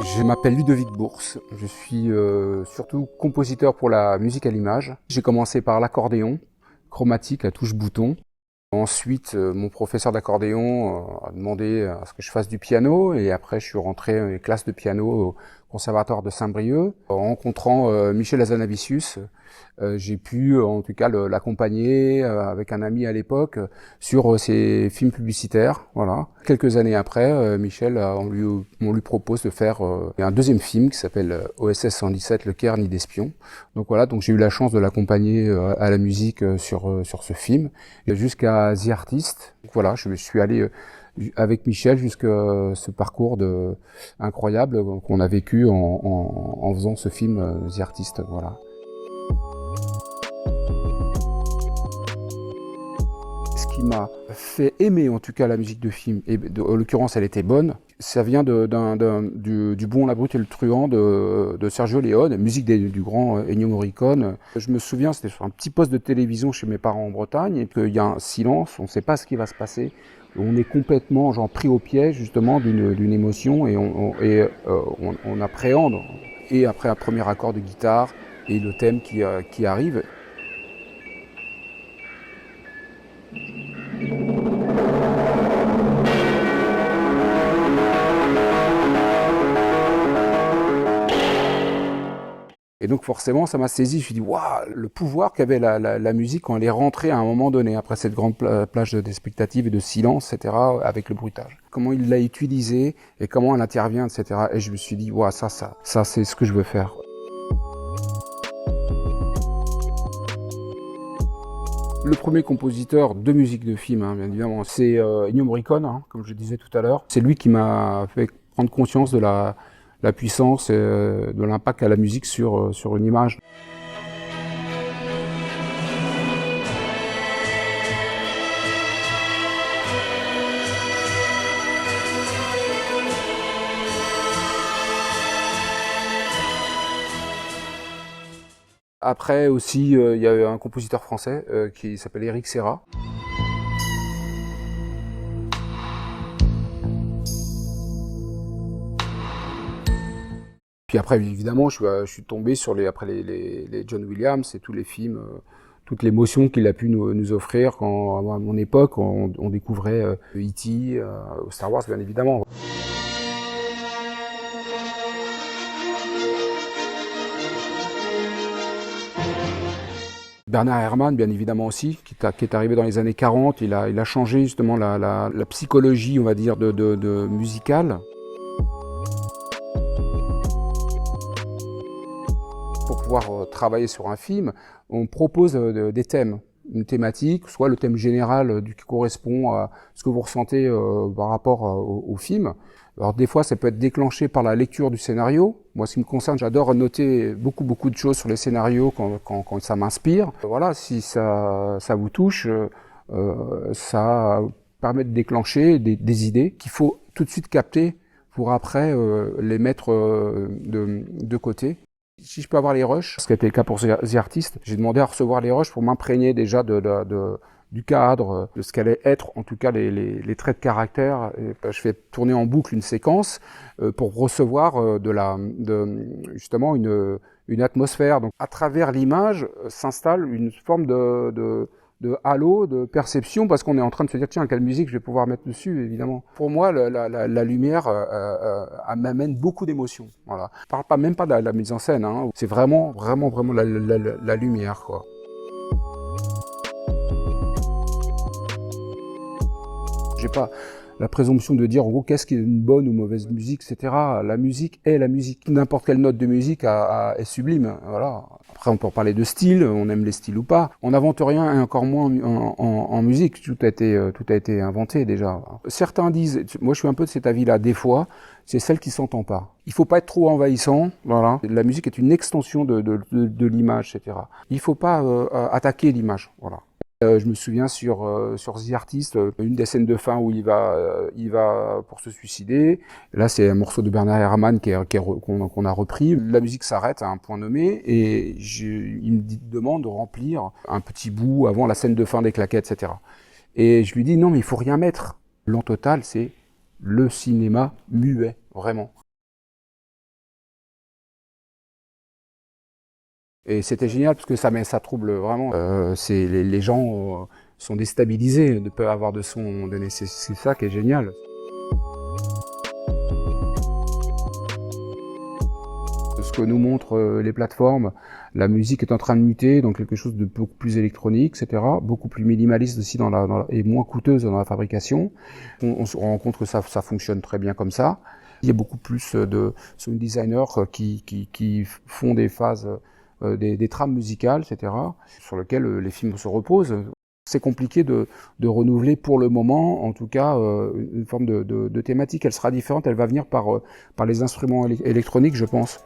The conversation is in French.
Je m'appelle Ludovic Bourse, je suis surtout compositeur pour la musique à l'image. J'ai commencé par l'accordéon, chromatique, la touche bouton. Ensuite, mon professeur d'accordéon a demandé à ce que je fasse du piano et après je suis rentré dans les classes de piano au conservatoire de Saint-Brieuc. En rencontrant Michel Hazanavicius, j'ai pu en tout cas l'accompagner avec un ami à l'époque sur ses films publicitaires. Voilà. Quelques années après, Michel, on lui propose de faire un deuxième film qui s'appelle OSS 117, Le Caire, Nid d'espion. Donc voilà, donc j'ai eu la chance de l'accompagner à la musique sur ce film, jusqu'à The Artist. Donc voilà, je suis allé avec Michel jusqu'à ce parcours incroyable qu'on a vécu en faisant ce film The Artist. Voilà. Ce qui m'a fait aimer en tout cas la musique de film, et en l'occurrence elle était bonne, ça vient du Bon, la Brute et le Truand de Sergio Leone, musique du grand Ennio Morricone. Je me souviens, c'était sur un petit poste de télévision chez mes parents en Bretagne, et qu'il y a un silence, on ne sait pas ce qui va se passer. On est complètement pris au piège justement d'une émotion et on appréhende. Et après un premier accord de guitare et le thème qui arrive. Et donc forcément, ça m'a saisi. Je me suis dit, waouh, le pouvoir qu'avait la musique quand elle est rentrée à un moment donné, après cette grande plage d'expectative et de silence, etc., avec le bruitage. Comment il l'a utilisé et comment elle intervient, etc. Et je me suis dit, waouh, ça, c'est ce que je veux faire. Le premier compositeur de musique de film, bien évidemment, c'est Ennio Morricone, comme je disais tout à l'heure. C'est lui qui m'a fait prendre conscience de la puissance et de l'impact qu'a la musique sur une image. Après aussi, il y a un compositeur français qui s'appelle Éric Serra. Puis après, évidemment, je suis tombé sur après les John Williams et tous les films, toute l'émotion qu'il a pu nous offrir quand, à mon époque, on découvrait E.T., Star Wars, bien évidemment. Bernard Herrmann, bien évidemment aussi, qui est arrivé dans les années 40. Il a changé justement la psychologie, on va dire, de musicale. Pour pouvoir travailler sur un film, on propose des thèmes, une thématique, soit le thème général qui correspond à ce que vous ressentez par rapport au film. Alors des fois, ça peut être déclenché par la lecture du scénario. Moi, ce qui me concerne, j'adore noter beaucoup de choses sur les scénarios quand ça m'inspire. Voilà, si ça vous touche, ça permet de déclencher des idées qu'il faut tout de suite capter pour après les mettre de côté. Si je peux avoir les rushs, ce qui a été le cas pour The Artist, j'ai demandé à recevoir les rushs pour m'imprégner déjà du cadre, de ce qu'allaient être en tout cas les traits de caractère. Et je fais tourner en boucle une séquence pour recevoir justement une atmosphère. Donc à travers l'image s'installe une forme de halo, de perception, parce qu'on est en train de se dire, tiens, quelle musique je vais pouvoir mettre dessus, évidemment. Pour moi, la lumière m'amène beaucoup d'émotions. Voilà. Je parle même pas de la mise en scène, c'est vraiment la lumière, quoi. J'ai pas la présomption de dire, en gros, qu'est-ce qui est une bonne ou mauvaise musique, etc. La musique est la musique. N'importe quelle note de musique est sublime, voilà. Après, on peut en parler de style, on aime les styles ou pas. On n'invente rien, et encore moins en musique. Tout a été inventé déjà. Certains disent, moi je suis un peu de cet avis-là, des fois, c'est celle qui s'entend pas. Il faut pas être trop envahissant, voilà. La musique est une extension de l'image, etc. Il faut pas attaquer l'image, voilà. Je me souviens sur The Artist, une des scènes de fin où il va pour se suicider. Là, c'est un morceau de Bernard Herrmann qu'on a repris. La musique s'arrête à un point nommé et il me demande de remplir un petit bout avant la scène de fin des claquettes, etc. Et je lui dis non, mais il faut rien mettre. L'an total, c'est le cinéma muet, vraiment. Et c'était génial parce que ça trouble vraiment. Les gens sont déstabilisés de pas avoir de son donné. C'est ça qui est génial. Ce que nous montrent les plateformes, la musique est en train de muter dans quelque chose de beaucoup plus électronique, etc. Beaucoup plus minimaliste aussi et moins coûteuse dans la fabrication. On se rend compte que ça fonctionne très bien comme ça. Il y a beaucoup plus de sound designers qui font des phases, des trames musicales, etc. sur lesquelles les films se reposent. C'est compliqué de renouveler pour le moment, en tout cas, une forme de thématique. Elle sera différente, elle va venir par les instruments électroniques, je pense.